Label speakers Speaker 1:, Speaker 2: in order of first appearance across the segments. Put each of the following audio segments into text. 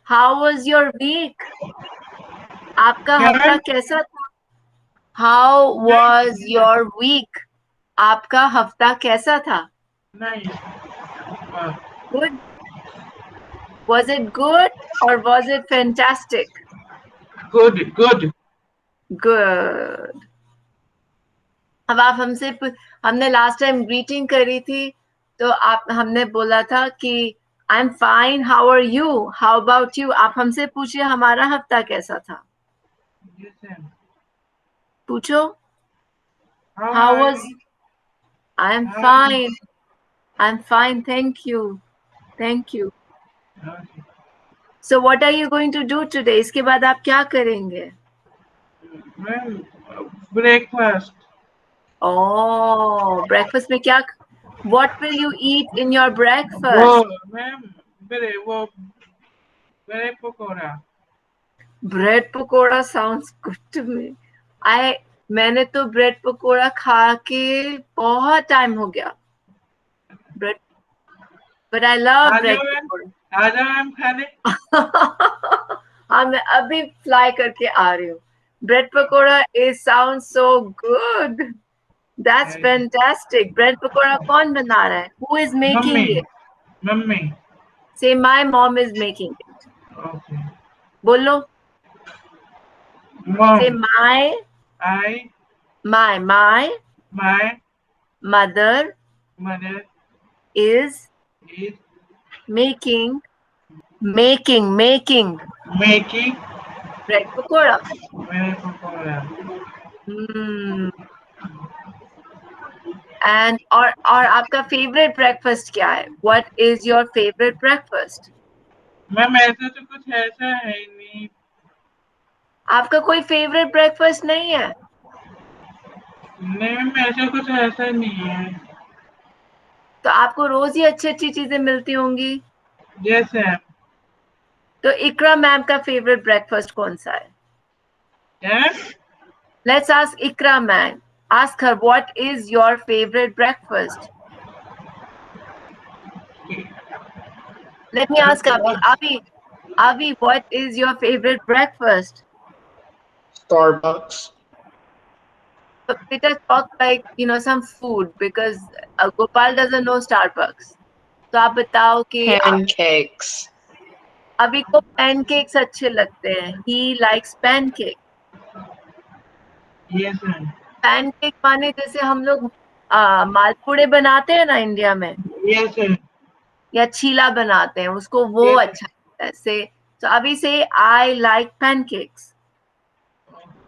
Speaker 1: How was your week? आपका हफ्ता कैसा था? How was your week? आपका हफ्ता कैसा था?
Speaker 2: Nice.
Speaker 1: Good. Was it good or was it fantastic?
Speaker 2: Good, good.
Speaker 1: Good. अब आप हमने लास्ट टाइम ग्रीटिंग करी थी, तो हमने बोला था कि I am fine, how are you, how about you. आप हमसे पूछिए हमारा हफ्ता कैसा था.
Speaker 2: Yes, sir.
Speaker 1: पूछो.
Speaker 2: How
Speaker 1: How
Speaker 2: are
Speaker 1: was?
Speaker 2: you?
Speaker 1: I am
Speaker 2: How are you?
Speaker 1: fine. I'm fine. Thank you. Thank you.
Speaker 2: Okay.
Speaker 1: So what are you going to do today? इसके बाद आप क्या करेंगे?
Speaker 2: Well, breakfast.
Speaker 1: Oh, breakfast में क्या? What will you eat in your
Speaker 2: वो
Speaker 1: breakfast?
Speaker 2: Ma'am वो bread pakora.
Speaker 1: Bread pakora sounds good to me. मैंने तो ब्रेड पकोड़ा खा के बहुत टाइम हो गया. Bread, but I love
Speaker 2: आ
Speaker 1: bread
Speaker 2: जाओ मैम,
Speaker 1: पकोड़ा.
Speaker 2: आ जाओ मैम खाने.
Speaker 1: हाँ, मैं अभी फ्लाई करके आ रही हूँ. Bread pakora it sounds so good. That's fantastic. Bread pakora कौन बना रहा है? Who is
Speaker 2: mummy,
Speaker 1: making it?
Speaker 2: Mummy.
Speaker 1: Say my mom is making it.
Speaker 2: Okay.
Speaker 1: बोलो. Say
Speaker 2: Mom,
Speaker 1: my
Speaker 2: I,
Speaker 1: my
Speaker 2: my
Speaker 1: mother
Speaker 2: mother
Speaker 1: is
Speaker 2: is
Speaker 1: making
Speaker 2: making
Speaker 1: bread pakora.
Speaker 2: bread pakora.
Speaker 1: Hmm. And और आपका favorite breakfast क्या है? What is your favorite breakfast?
Speaker 2: Ma'am ऐसा तो कुछ ऐसा है ही नहीं.
Speaker 1: आपका कोई favorite breakfast नहीं है?
Speaker 2: नहीं मैम, ऐसा कुछ ऐसा नहीं है.
Speaker 1: तो आपको रोज ही अच्छी अच्छी चीजें मिलती होंगी.
Speaker 2: Yes, ma'am.
Speaker 1: तो इकरा मैम का favorite breakfast कौन सा है?
Speaker 2: Yes.
Speaker 1: Let's ask Ikra ma'am. Ask her what is your favorite breakfast? Let me ask Avi. Avi, what is your favorite breakfast?
Speaker 3: Starbucks.
Speaker 1: But Peter talk like some food because Gopal doesn't know Starbucks. तो आप बताओ कि
Speaker 3: Pancakes.
Speaker 1: अभी को pancakes अच्छे लगते हैं. He likes pancake.
Speaker 2: Yes, ma'am.
Speaker 1: Pancake माने जैसे हम लोग मालपुड़े बनाते हैं ना इंडिया में,
Speaker 2: Yes, ma'am.
Speaker 1: या चीला बनाते हैं, उसको वो
Speaker 2: Yes,
Speaker 1: अच्छा लगता है. So अभी से I like pancakes.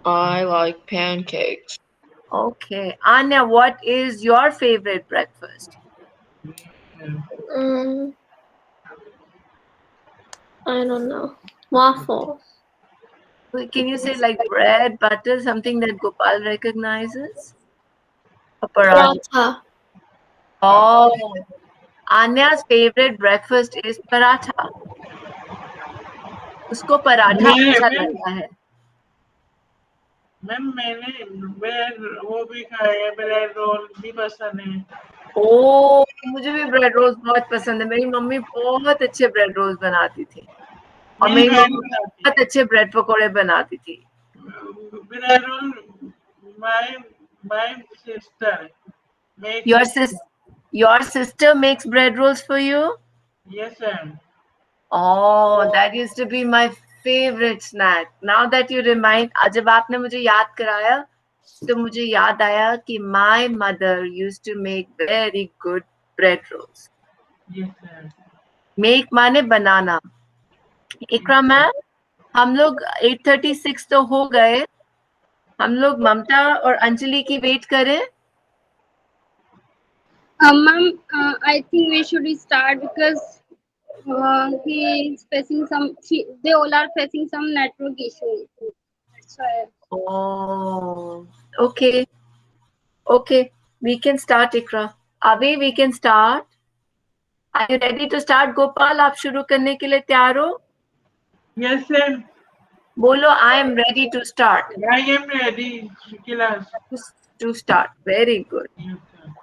Speaker 3: I like pancakes.
Speaker 1: Okay. Anya, what is your favorite breakfast?
Speaker 4: Um, I don't know. Waffles.
Speaker 1: Can you say like bread, butter, something that Gopal recognizes? A paratha.
Speaker 4: Paratha.
Speaker 1: Oh, Anya's favorite breakfast is paratha. उसको पराठा अच्छा लगता है.
Speaker 2: Ma'am मैंने bread वो भी खाया, bread roll भी पसंद है.
Speaker 1: ओ, मुझे भी ब्रेड रोल्स बहुत पसंद है. मेरी मम्मी बहुत अच्छे ब्रेड रोल्स बनाती थी, और
Speaker 2: मेरी
Speaker 1: मेरी
Speaker 2: बहन
Speaker 1: मम्मी
Speaker 2: बनाती
Speaker 1: बहुत अच्छे ब्रेड पकोड़े बनाती थी.
Speaker 2: है bread roll. My my sister
Speaker 1: Your
Speaker 2: make.
Speaker 1: sis, your sister makes bread rolls for you?
Speaker 2: Yes, ma'am.
Speaker 1: Oh, that used to be my favorite snack. Now that you remind, जब आपने मुझे याद कराया, तो मुझे याद आया कि my mother used to make very good bread rolls.
Speaker 2: Yes, ma'am.
Speaker 1: Make माने बनाना. इकरा मैम, हम लोग 8:36 तो हो गए. हम लोग ममता और अंजलि की वेट करें.
Speaker 5: Ma'am, I think we should start because he is facing they all are facing some network issue. That's why.
Speaker 1: Oh, okay. Okay, we can start, Ikra. Abhi, we can start. Are you ready to start? Gopal, आप शुरू करने के लिए तैयार हो?
Speaker 2: Yes, ma'am.
Speaker 1: बोलो, I am ready to start.
Speaker 2: I am ready, class.
Speaker 1: To start. Very good.
Speaker 2: Yes, sir.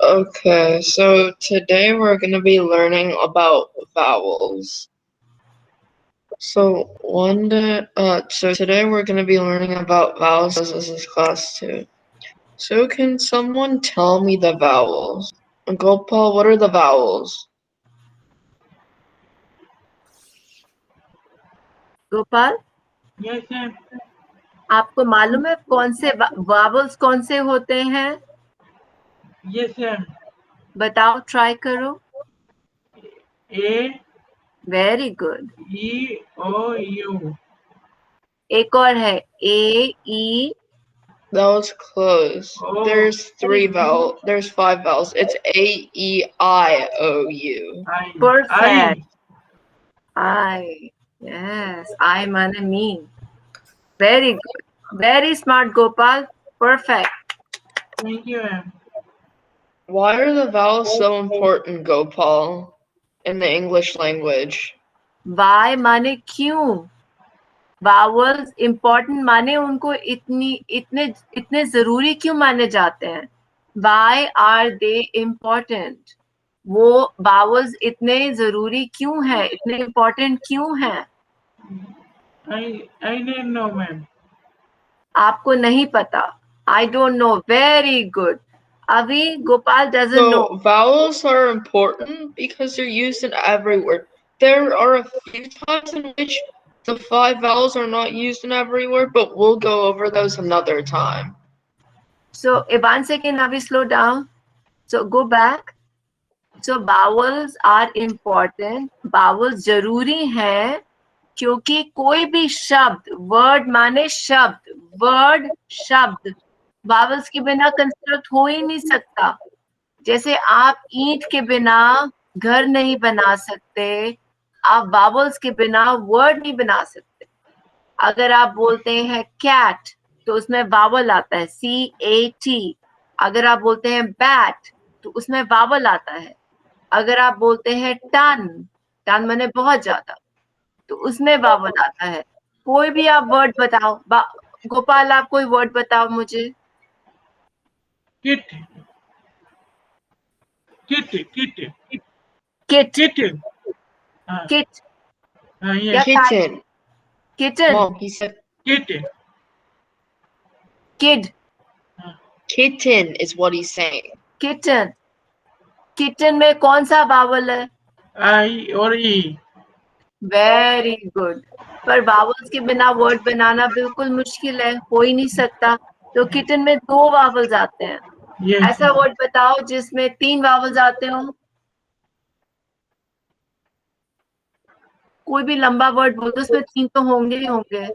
Speaker 3: Okay, so today we're going to be learning about vowels. So today we're going to be learning about vowels. This is class 2. So can someone tell me the vowels? Gopal, what are the vowels?
Speaker 1: Gopal,
Speaker 2: Yes, ma'am.
Speaker 1: आपको मालूम है कौन से vowels कौन से होते हैं?
Speaker 2: Yes, ma'am.
Speaker 1: बताओ, ट्राई करो.
Speaker 2: A,
Speaker 1: very good.
Speaker 2: E, O, U.
Speaker 1: एक और है ए ई.
Speaker 3: That was close.
Speaker 2: Oh.
Speaker 3: There's 5 vowels. It's A, E, I, O, U.
Speaker 2: I.
Speaker 1: Perfect. I. Yes, I माने me. Very good. Very smart, Gopal. Perfect.
Speaker 2: Thank you, ma'am.
Speaker 3: Why are the vowels so important, Gopal, in the English language?
Speaker 1: Why माने क्यों? Vowels important माने उनको इतने जरूरी क्यों माने जाते हैं? Why are they important? वो vowels इतने जरूरी क्यों हैं? इतने important क्यों हैं?
Speaker 2: I didn't know, ma'am.
Speaker 1: आपको नहीं पता. I don't know. Very good. Avi, Gopal doesn't know.
Speaker 3: So vowels are important because they're used in every word. There are a few times in which the 5 vowels are not used in every word, but we'll go over those another time.
Speaker 1: So, one second, Avi, slow down. So, go back. So, vowels are important. Vowels जरूरी हैं क्योंकि कोई भी शब्द, word माने शब्द, word शब्द, vowels के बिना कंस्ट्रक्ट हो ही नहीं सकता. जैसे आप ईंट के बिना घर नहीं बना सकते, आप vowels के बिना word नहीं बना सकते. अगर आप बोलते हैं cat, तो उसमें vowel आता है CAT. अगर आप बोलते हैं bat, तो उसमें vowel आता है. अगर आप बोलते हैं टन माने बहुत ज्यादा, तो उसमें vowel आता है. कोई भी आप वर्ड बताओ. गोपाल, आप कोई वर्ड बताओ मुझे.
Speaker 2: Kit. Kit.
Speaker 1: Kit.
Speaker 2: Kit.
Speaker 1: Kit.
Speaker 2: Yes.
Speaker 3: Kitten.
Speaker 1: Kitten.
Speaker 3: Mom, he said
Speaker 2: Kit.
Speaker 1: Kid.
Speaker 3: kitten is what he's saying.
Speaker 1: Kitten. Kitten में कौन सा vowel है?
Speaker 2: I or E.
Speaker 1: Very good. पर vowels के बिना वर्ड बनाना बिल्कुल मुश्किल है, हो ही नहीं सकता. तो किटन में 2 vowels आते हैं.
Speaker 2: Yes.
Speaker 1: ऐसा वर्ड बताओ जिसमें 3 vowels आते हो. कोई भी लंबा वर्ड बोल दो, उसमें 3 तो होंगे ही होंगे.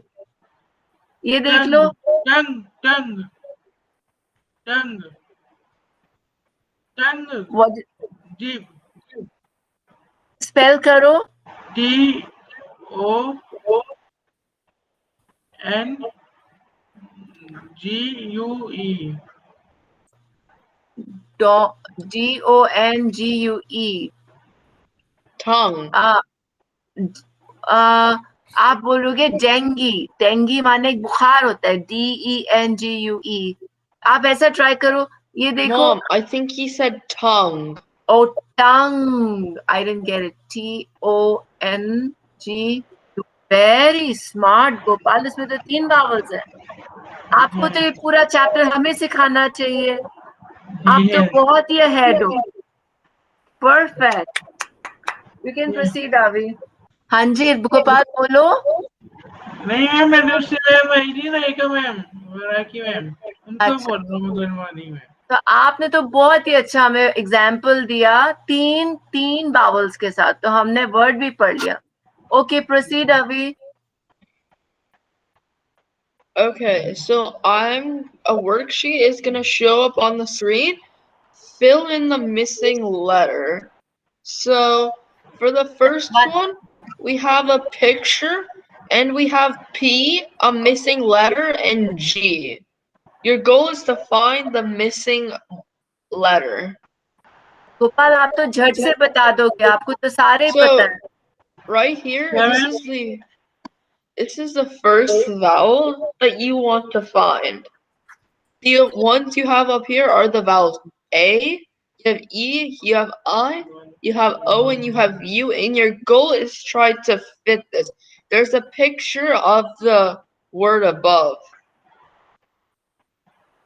Speaker 1: ये देख लो.
Speaker 2: Tongue.
Speaker 1: Word
Speaker 2: Deep.
Speaker 1: स्पेल करो.
Speaker 2: TONGUE.
Speaker 1: DONGUE.
Speaker 3: Tongue.
Speaker 1: आप बोलोगे डेंगी माने एक बुखार होता है. DENGUE. आप ऐसा ट्राई करो. ये देखो.
Speaker 3: Mom, I think he said tongue.
Speaker 1: Oh, tongue. I didn't get it. TONG. Very smart, Gopal. इसमें तो 3 vowels है. आपको तो ये पूरा चैप्टर हमें सिखाना चाहिए. आप तो बहुत ही ahead हो. Perfect. You can proceed, Avi. हाँ जी, गोपाल बोलो.
Speaker 2: नहीं मैम, मैंने उससे वही थी ना, एक मैम राखी मैम, उनको
Speaker 1: अच्छा.
Speaker 2: बोल रहा हूँ गुनवानी में.
Speaker 1: तो आपने तो बहुत ही अच्छा हमें एग्जाम्पल दिया 3 vowels के साथ. तो हमने वर्ड भी पढ़ लिया. ओके, प्रोसीड अभी.
Speaker 3: Okay, so a worksheet is going to show up on the screen. Fill in the missing letter. So for the first one, we have a picture and we have P, a missing letter, and G. Your goal is to find the missing letter.
Speaker 1: Gopal, आप तो झट से बता दोगे. आपको तो सारे पता है.
Speaker 3: Right here,
Speaker 2: Yeah,
Speaker 3: this is the first vowel that you want to find. The ones you have up here are the vowels A, you have E, you have I, you have O, and you have U, and your goal is try to fit this. There's a picture of the word above.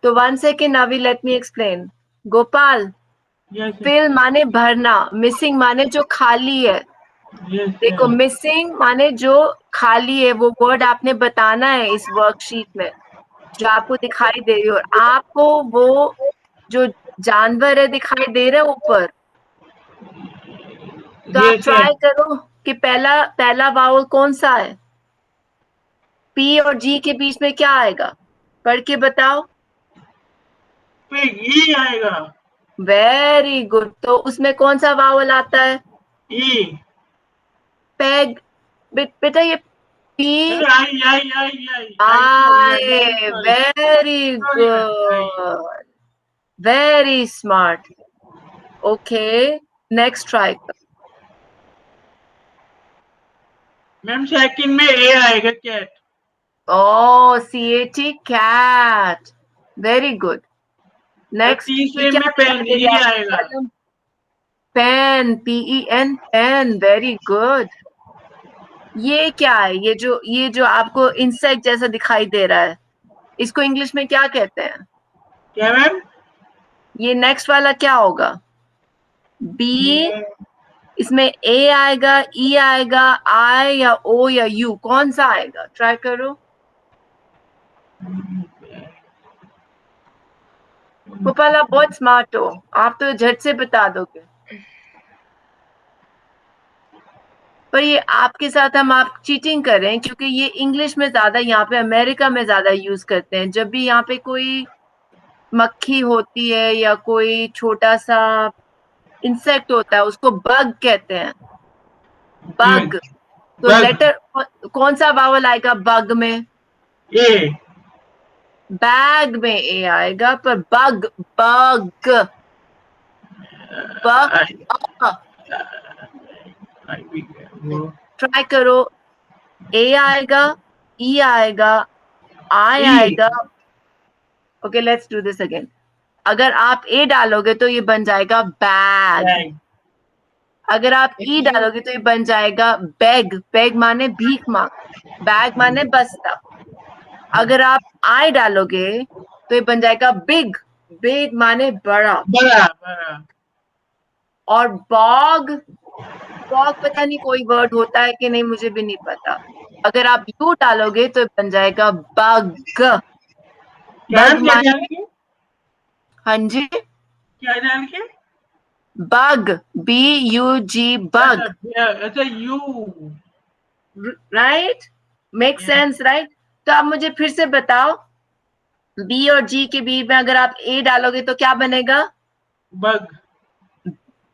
Speaker 1: तो 1 second, Navi, let me explain. Gopal,
Speaker 2: Yes,
Speaker 1: fill माने भरना, missing माने जो खाली है.
Speaker 2: yes,
Speaker 1: देखो missing माने जो खाली है, वो वर्ड आपने बताना है इस वर्कशीट में जो आपको दिखाई दे रही है, और आपको वो जो जानवर है दिखाई दे रहा है ऊपर, तो आप
Speaker 2: yes,
Speaker 1: ट्राई करो कि पहला वावल कौन सा है. पी और जी के बीच में क्या आएगा, पढ़ के बताओ.
Speaker 2: पिग, ई आएगा.
Speaker 1: Very good. तो उसमें कौन सा वावल आता है?
Speaker 2: ई.
Speaker 1: पैग. बेटा ये P I. Very good, very smart. Okay, next try कर.
Speaker 2: मैम सेकंड में ए आएगा, cat.
Speaker 1: Oh CAT, cat. Very good. Next
Speaker 2: तीसरे में पेन, ई आएगा.
Speaker 1: Pen, PEN, pen. Very good. ये क्या है? ये जो आपको इंसेक्ट जैसा दिखाई दे रहा है, इसको इंग्लिश में क्या कहते हैं?
Speaker 2: क्या मैम?
Speaker 1: ये नेक्स्ट वाला क्या होगा? बी. इसमें ए आएगा, ई आएगा, आई या ओ या यू, कौन सा आएगा? ट्राई करो. गोपाल, आप बहुत स्मार्ट हो, आप तो झट से बता दोगे. पर ये आपके साथ आप चीटिंग कर रहे हैं, क्योंकि ये इंग्लिश में ज्यादा, यहाँ पे अमेरिका में ज्यादा यूज करते हैं. जब भी यहाँ पे कोई मक्खी होती है या कोई छोटा सा इंसेक्ट होता है, उसको बग कहते हैं. बग. तो
Speaker 2: Bug.
Speaker 1: लेटर कौन सा वावल आएगा बग में?
Speaker 2: ए.
Speaker 1: बैग में ए आएगा, पर बग, बग, बग. ट्राई करो. ए आएगा, ई आएगा, आई
Speaker 2: E.
Speaker 1: आएगा. Okay, let's do this again. अगर आप ए डालोगे तो ये बन जाएगा बैग.
Speaker 2: Bag.
Speaker 1: अगर आप ई डालोगे तो ये बन जाएगा बैग. बैग माने भीख मांग, बैग माने बस्ता. अगर आप आई डालोगे तो ये बन जाएगा बिग. बिग माने बड़ा.
Speaker 2: बड़ा, बड़ा.
Speaker 1: और बॉग, बॉग पता नहीं कोई वर्ड होता है कि नहीं, मुझे भी नहीं पता. अगर आप यू डालोगे तो बन जाएगा बग.
Speaker 2: क्या
Speaker 1: बग
Speaker 2: डाल
Speaker 1: माने,
Speaker 2: के?
Speaker 1: हाँ जी,
Speaker 2: क्या डाल के?
Speaker 1: Bug, BUG, bug.
Speaker 2: अच्छा, U.
Speaker 1: Right, make sense, right. तो आप मुझे फिर से बताओ, बी और जी के बीच में अगर आप ए डालोगे तो क्या बनेगा?
Speaker 2: बग.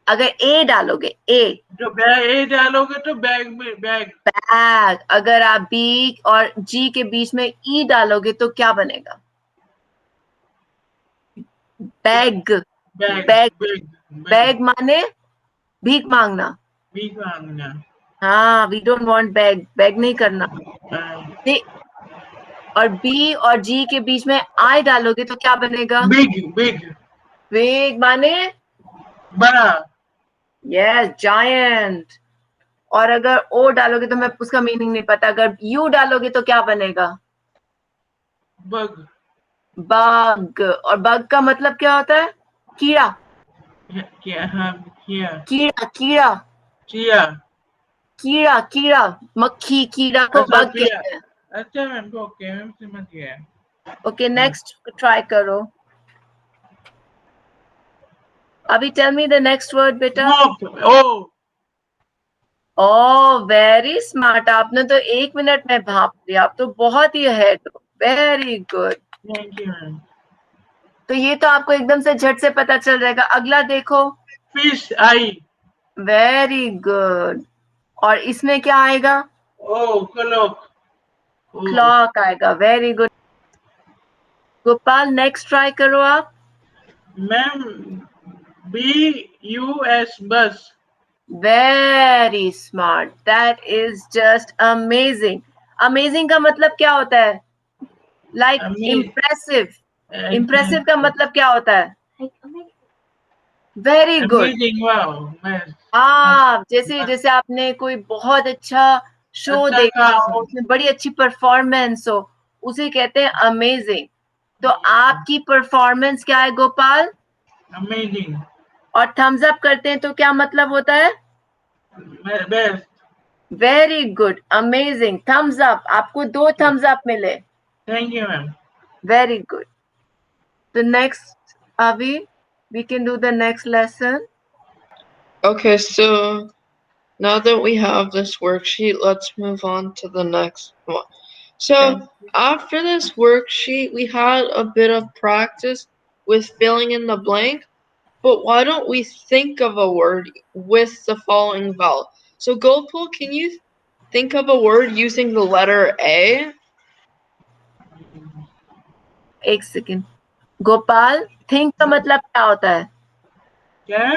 Speaker 1: अगर ए डालोगे, ए,
Speaker 2: जो बैग ए डालोगे तो बैग में बैग.
Speaker 1: बैग. अगर आप बी और जी के बीच में ई डालोगे तो क्या बनेगा? Bag.
Speaker 2: Bag.
Speaker 1: Bag.
Speaker 2: Bag.
Speaker 1: Bag माने भीख मांगना.
Speaker 2: भीख मांगना.
Speaker 1: हाँ, we don't want bag. Bag नहीं करना. और बी और जी के बीच में आई डालोगे तो क्या बनेगा?
Speaker 2: बिग. बिग.
Speaker 1: बिग माने
Speaker 2: बड़ा.
Speaker 1: Yes, giant. और अगर ओ डालोगे तो मैं उसका मीनिंग नहीं पता. अगर यू डालोगे तो क्या बनेगा?
Speaker 2: बग.
Speaker 1: बग. और बग का मतलब क्या होता है? कीड़ा.
Speaker 2: क्या? हाँ, किया.
Speaker 1: कीड़ा, कीड़ा,
Speaker 2: चिया.
Speaker 1: कीड़ा, कीड़ा. मक्खी, कीड़ा को
Speaker 2: अच्छा,
Speaker 1: बग
Speaker 2: किया.
Speaker 1: कहते हैं.
Speaker 2: अच्छा मैम, ओके मैम, समझ गया.
Speaker 1: ओके, नेक्स्ट ट्राई करो. अभी tell me the next word बेटा.
Speaker 2: Mop. O.
Speaker 1: Oh, very smart. आपने तो 1 मिनट में भाप लिया. आप तो बहुत ही अहेड हो. Very good.
Speaker 2: Thank you ma'am.
Speaker 1: तो ये तो आपको एकदम से झट से पता चल जाएगा. अगला देखो.
Speaker 2: फिश. आई.
Speaker 1: Very good. और इसमें क्या आएगा?
Speaker 2: O, clock.
Speaker 1: क्लॉक आएगा. Very good. Gopal, next try करो आप.
Speaker 2: Ma'am, BUS, bus.
Speaker 1: Very smart. That is just amazing. Amazing का मतलब क्या होता है? Like
Speaker 2: Amazing.
Speaker 1: इम्प्रेसिव. इम्प्रेसिव का मतलब क्या होता है? Very good.
Speaker 2: अमेजिंग, वाओ, मैं
Speaker 1: हाँ, जैसे जैसे आपने कोई बहुत अच्छा शो
Speaker 2: अच्छा
Speaker 1: देखा
Speaker 2: काम,
Speaker 1: हो, उसमें बड़ी अच्छी परफॉर्मेंस हो, उसे कहते हैं अमेजिंग। तो आपकी परफॉर्मेंस क्या है गोपाल?
Speaker 2: अमेजिंग,
Speaker 1: और थम्स अप करते हैं तो क्या मतलब होता है?
Speaker 2: Best.
Speaker 1: Very good, amazing, thumbs up. आपको 2 थम्स अप मिले।
Speaker 2: Thank you ma'am.
Speaker 1: Very good. The next, Avi, we can do the next lesson.
Speaker 3: Okay, so now that we have this worksheet, let's move on to the next one. So
Speaker 1: Thank
Speaker 3: after this worksheet, we had a bit of practice with filling in the blank, but why don't we think of a word with the following vowel? So Gopal, can you think of a word using the letter A?
Speaker 1: एक second. Gopal, think का मतलब क्या होता है?
Speaker 2: क्या?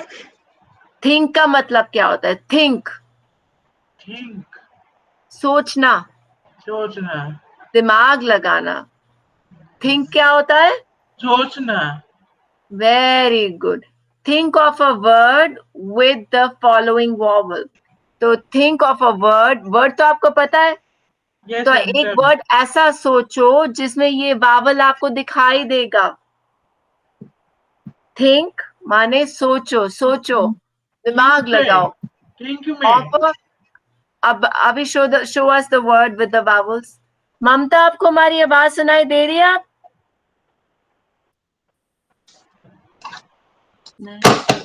Speaker 1: Think का मतलब क्या होता है? थिंक,
Speaker 2: थिंक,
Speaker 1: सोचना,
Speaker 2: सोचना,
Speaker 1: दिमाग लगाना। थिंक क्या होता है?
Speaker 2: सोचना।
Speaker 1: Very good. Think of a word with the following vowel. तो think of a word, word तो आपको पता है।
Speaker 2: यस
Speaker 1: तो
Speaker 2: मैम,
Speaker 1: एक
Speaker 2: सब।
Speaker 1: वर्ड ऐसा सोचो जिसमें ये वावल आपको दिखाई देगा। थिंक माने सोचो, सोचो, दिमाग लगाओ।
Speaker 2: Thank you ma'am.
Speaker 1: और अब अभी show us the word with the vowels. Mamta, आपको हमारी आवाज सुनाई दे रही है? आप नहीं।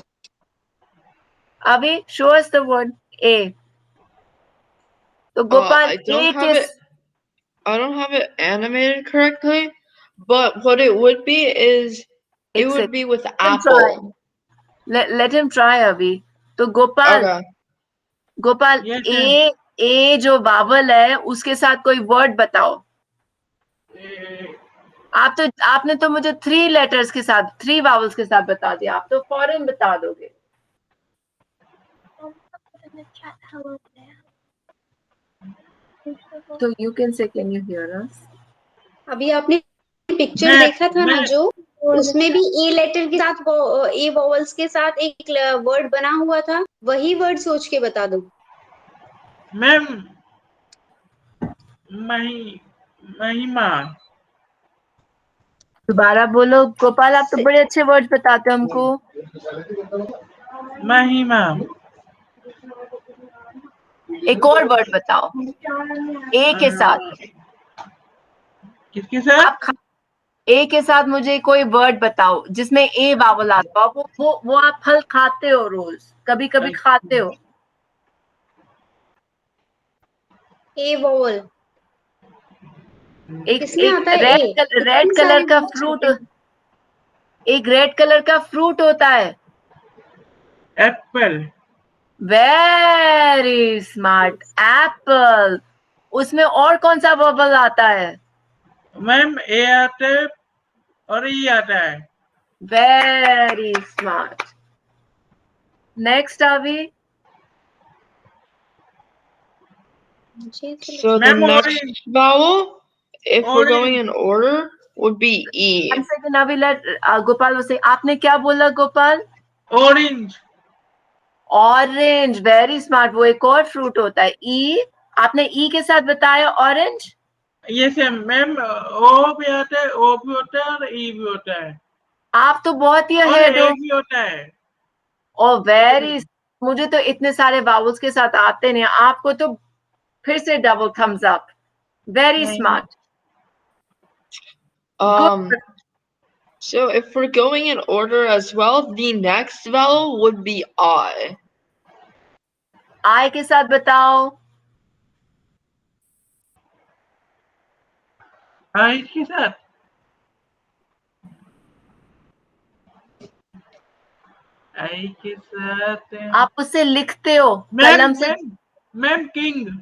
Speaker 1: अभी show us the word a. तो Gopal,
Speaker 3: I don't
Speaker 1: A
Speaker 3: have
Speaker 1: के
Speaker 3: it. I don't have it animated correctly, but what it would be is it
Speaker 1: एक
Speaker 3: would be with
Speaker 1: second try,
Speaker 3: apple.
Speaker 1: Let him try अभी। तो Gopal,
Speaker 3: Okay.
Speaker 1: Gopal,
Speaker 2: yes ma'am.
Speaker 1: A जो vowel है उसके साथ कोई word बताओ। आपने तो मुझे 3 लेटर्स के साथ, 3 वावल्स के साथ बता दिया। आप तो फौरन बता दोगे। तो you can say, can you here अस?
Speaker 5: अभी आपने पिक्चर
Speaker 2: मैं
Speaker 5: देखा था ना
Speaker 2: मैं
Speaker 5: जो, उसमें भी ए लेटर के साथ ए वॉवल्स के साथ एक वर्ड बना हुआ था, वही वर्ड सोच के बता दो।
Speaker 2: मैम, मही महिमा।
Speaker 1: दोबारा बोलो गोपाल, आप तो बड़े अच्छे वर्ड्स बताते हो हमको।
Speaker 2: महिमा।
Speaker 1: एक और वर्ड बताओ ए के साथ।
Speaker 2: किसके साथ?
Speaker 1: आप ए के साथ मुझे कोई वर्ड बताओ जिसमें ए वावल आता हो। वो आप फल खाते हो रोज, कभी कभी खाते हो।
Speaker 5: ए वॉवल
Speaker 1: एक
Speaker 5: किसमें
Speaker 1: एक
Speaker 5: आता है ए?
Speaker 1: रेड
Speaker 5: कितने
Speaker 1: कलर
Speaker 5: सारे
Speaker 1: का
Speaker 5: वर्ड्स
Speaker 1: फ्रूट,
Speaker 5: होते हैं?
Speaker 1: एक रेड कलर का फ्रूट होता है।
Speaker 2: एप्पल।
Speaker 1: Very smart, Apple. उसमें और कौन सा वर्बल आता है?
Speaker 2: मैम, ए आता है और ई आता है।
Speaker 1: Very smart. नेक्स्ट अभी।
Speaker 5: मुझे ऐसा
Speaker 3: So the
Speaker 2: ma'am,
Speaker 3: next vowel, if we're going
Speaker 2: orange.
Speaker 3: in order, would be E.
Speaker 1: One second अभी, लेट गोपाल से। आपने क्या बोला Gopal?
Speaker 2: Orange.
Speaker 1: Orange, very smart. वो एक और फ्रूट होता है। ई, आपने ई के साथ बताया ऑरेंज।
Speaker 2: यस मैम, ओ भी आता है, ओ भी होता है और ई भी होता है
Speaker 1: आप तो बहुत ही
Speaker 2: और
Speaker 1: अहेड
Speaker 2: ए
Speaker 1: हो।
Speaker 2: भी होता है।
Speaker 1: ओ वेरी, मुझे तो इतने सारे वावल्स के साथ आते नहीं। आपको तो फिर से डबल थम्स अप। वेरी
Speaker 2: नहीं।
Speaker 1: Smart,
Speaker 3: Um,
Speaker 1: good.
Speaker 3: so if we're going in order as well, the next vowel would be I.
Speaker 1: आई के साथ बताओ।
Speaker 2: आई के साथ, आई के साथ।
Speaker 1: आप उसे लिखते हो
Speaker 2: मैम
Speaker 1: कलम से।
Speaker 2: Ma'am ma'am, king.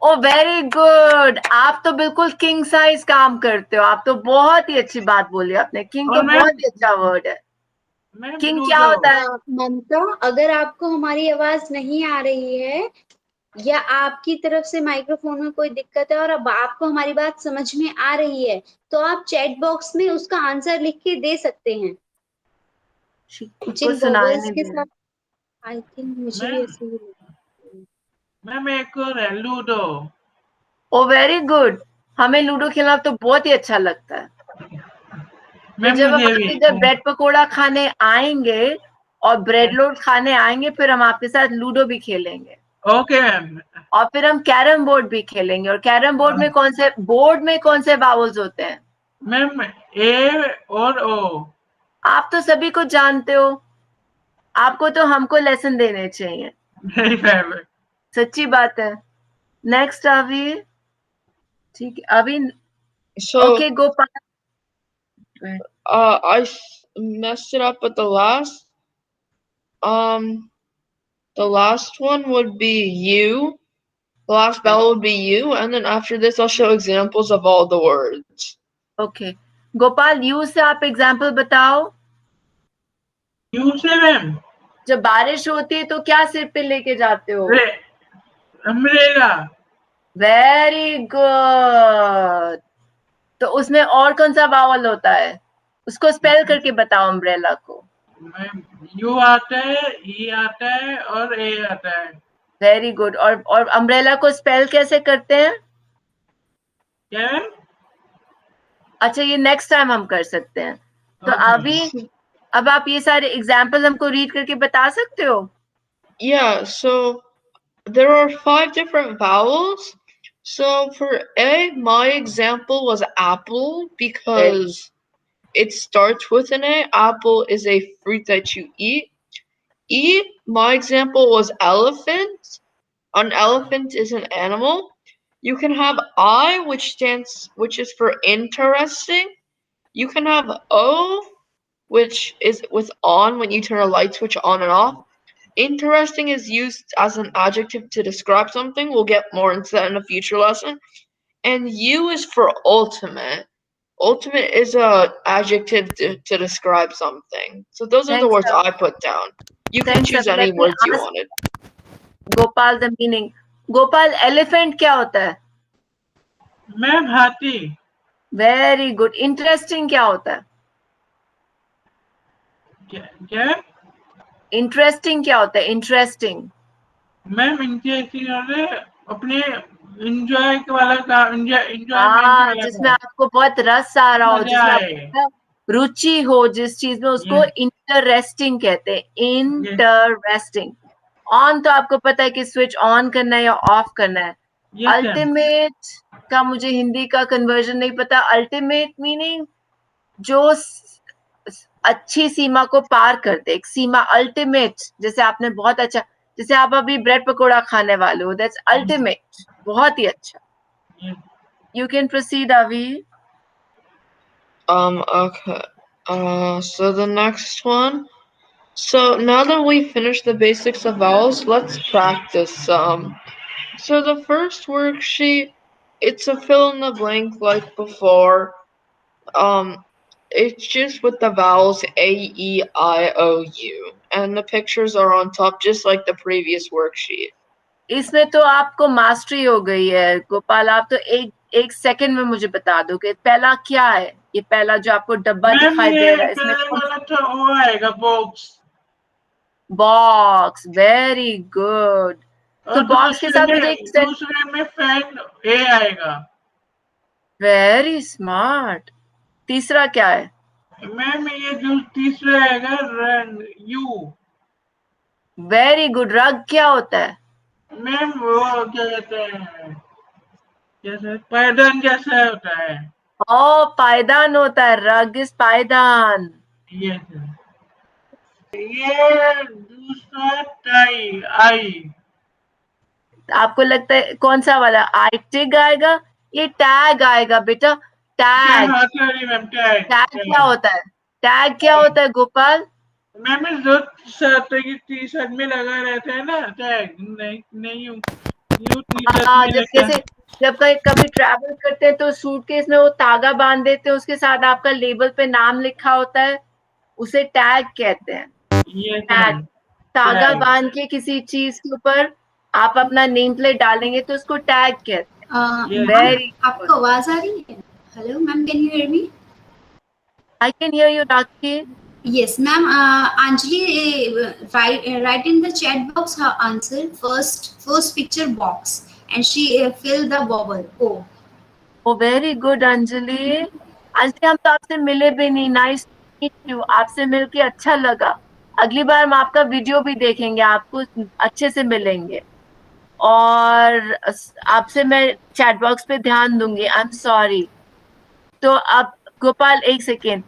Speaker 1: O very good, आप तो बिल्कुल किंग साइज काम करते हो। आप तो बहुत ही अच्छी बात बोली आपने। किंग तो
Speaker 2: और मैम,
Speaker 1: बहुत ही अच्छा वर्ड है।
Speaker 2: मैम
Speaker 1: किंग
Speaker 2: रुक
Speaker 1: क्या
Speaker 2: जाओ।
Speaker 1: होता है?
Speaker 5: ममता, अगर आपको हमारी आवाज नहीं आ रही है या आपकी तरफ से माइक्रोफोन में कोई दिक्कत है और अब आपको हमारी बात समझ में आ रही है, तो आप चैट बॉक्स में उसका आंसर लिख के दे सकते हैं।
Speaker 1: उसको
Speaker 4: जिन
Speaker 1: सुनाई
Speaker 4: बबल्स
Speaker 1: नहीं
Speaker 4: के
Speaker 1: दे
Speaker 4: साथ आई थिंक मुझे भी
Speaker 2: मैम
Speaker 4: ऐसे ही लगा।
Speaker 2: मैम एक और है लूडो।
Speaker 1: ओ वेरी गुड, हमें लूडो खेलना तो बहुत ही अच्छा लगता है। तो
Speaker 2: मैम
Speaker 1: जब हम
Speaker 2: मुझे भी।
Speaker 1: आपके घर ब्रेड पकोड़ा खाने आएंगे और ब्रेड लोड खाने आएंगे, फिर हम आपके साथ लूडो भी खेलेंगे
Speaker 2: ओके मैम।
Speaker 1: और फिर हम कैरम बोर्ड भी खेलेंगे। और कैरम बोर्ड में कौन से बाउल्स होते हैं?
Speaker 2: मैम ए और ओ।
Speaker 1: आप तो सभी को जानते हो, आपको तो हमको लेसन देने चाहिए।
Speaker 2: नहीं मैम।
Speaker 1: सच्ची बात है। नेक्स्ट अभी, ठीक है अभी,
Speaker 3: So
Speaker 1: okay Gopal.
Speaker 3: messed it up with the last. The last one would be you. The last vowel would be you, and then after this, I'll show examples of all the words.
Speaker 1: Okay Gopal, you से आप example बताओ।
Speaker 2: You से ma'am
Speaker 1: जब बारिश होती है तो क्या सिर पे लेके जाते हो?
Speaker 2: अम्ब्रेला।
Speaker 1: Very good. तो उसमें और कौन सा वावल होता है? उसको स्पेल करके बताओ अम्ब्रेला को।
Speaker 2: मैम यू आता है, ई आता है और ए आता है।
Speaker 1: Very good. और अम्ब्रेला को स्पेल कैसे करते हैं?
Speaker 2: क्या मैम?
Speaker 1: अच्छा, ये नेक्स्ट टाइम हम कर सकते हैं। तो
Speaker 2: Okay.
Speaker 1: अभी अब आप ये सारे एग्जाम्पल हमको रीड करके बता सकते हो?
Speaker 3: Yeah, so there are 5 different vowels. So for A, my example was apple because it starts with an A. Apple is a fruit that you eat. E, my example was elephant. An elephant is an animal. You can have I, which is for interesting. You can have O, which is with on when you turn a light switch on and off. Interesting is used as an adjective to describe something. We'll get more into that in a future lesson. And U is for ultimate. Ultimate is a adjective to describe something. So those are the
Speaker 1: Thanks,
Speaker 3: words
Speaker 1: sir.
Speaker 3: I put down. You can
Speaker 1: Thanks,
Speaker 3: choose
Speaker 1: sir.
Speaker 3: any
Speaker 1: Let me
Speaker 3: words you
Speaker 1: ask
Speaker 3: wanted.
Speaker 1: Gopal the meaning. Gopal, elephant क्या होता है?
Speaker 2: Ma'am हाथी।
Speaker 1: Very good. Interesting क्या होता है?
Speaker 2: क्या?
Speaker 1: Interesting क्या होता है? इंटरेस्टिंग
Speaker 2: मैम इंटरेस्टिंग होते अपने एंजॉय वाला काम, एंजॉयमेंट
Speaker 1: हाँ,
Speaker 2: वाला
Speaker 1: जिसमें
Speaker 2: काम,
Speaker 1: आपको बहुत रस आ रहा हो,
Speaker 2: मजा
Speaker 1: जिसमें
Speaker 2: आए।
Speaker 1: आपको रुचि हो जिस चीज में, उसको इंटरेस्टिंग कहते हैं। इंटरेस्टिंग। ऑन तो आपको पता है कि स्विच ऑन करना है या ऑफ करना है। अल्टीमेट का मुझे हिंदी का कन्वर्जन नहीं पता। अल्टीमेट मीनिंग जो अच्छी सीमा को पार करते, एक सीमा। अल्टीमेट, जैसे आपने बहुत अच्छा, जैसे आप अभी ब्रेड पकोड़ा खाने वाले हो, दैट्स अल्टीमेट, बहुत ही अच्छा। You can proceed, Avi.
Speaker 3: Okay. So the next one. So now that we finished the basics of vowels, let's practice some. So the first worksheet, it's a fill in the blank like before. It's just with the vowels A, E, I, O, U. And the pictures are on top just like the previous worksheet.
Speaker 1: इसमें तो आपको mastery हो गई है गोपाल। आप तो एक second में मुझे बता दो कि पहला क्या है। ये पहला जो आपको डब्बा दिखाई दे रहा है, इसमें
Speaker 2: वाला तो वो आएगा बॉक्स।
Speaker 1: बॉक्स। Very good. तो बॉक्स के साथ मुझे एक
Speaker 2: दूसरे में फैन ए आएगा।
Speaker 1: Very smart. तीसरा क्या है?
Speaker 2: मैम ये जो तीसरा आएगा रन यू।
Speaker 1: Very good. रग क्या होता है?
Speaker 2: मैम वो क्या कहते हैं, जैसे पैदान जैसा होता है।
Speaker 1: ओ, पायदान होता है। रग इज पायदान।
Speaker 2: ये दूसरा टाई आई।
Speaker 1: आपको लगता है कौन सा वाला? आई टिग आएगा? ये टैग आएगा बेटा। टैग।
Speaker 2: हाँ सॉरी मैम, टैग।
Speaker 1: टैग क्या होता है? टैग क्या होता है गोपाल?
Speaker 2: मैम जो टी शर्ट में लगा रहता है ना टैग, नहीं यूं टी शर्ट
Speaker 1: हाँ,
Speaker 2: में
Speaker 1: जब
Speaker 2: लगा।
Speaker 1: जैसे जब कभी ट्रैवल करते हैं तो सूटकेस में वो तागा बांध देते हैं, उसके साथ आपका लेबल पे नाम लिखा होता है, उसे टैग कहते हैं।
Speaker 2: ये
Speaker 1: टैग। तागा
Speaker 2: टैग।
Speaker 1: बांध के किसी चीज के ऊपर आप अपना नेम प्लेट डालेंगे तो उसको टैग कहते हैं। वेरी
Speaker 6: आपको आवाज आ रही है? Hello ma'am, can you hear me?
Speaker 1: I can hear you rakhi.
Speaker 6: Yes, ma'am. Anjali, write in the chat box her answer. First picture box, and she fill the bubble. Oh,
Speaker 1: oh very good Anjali. Anjali हम तो आपसे मिले भी नहीं, nice meet you, आपसे मिलके अच्छा लगा। अगली बार हम आपका वीडियो भी देखेंगे, आपको अच्छे से मिलेंगे। और आपसे मैं चैट बॉक्स पे ध्यान दूंगी। I am sorry. तो अब गोपाल एक सेकेंड।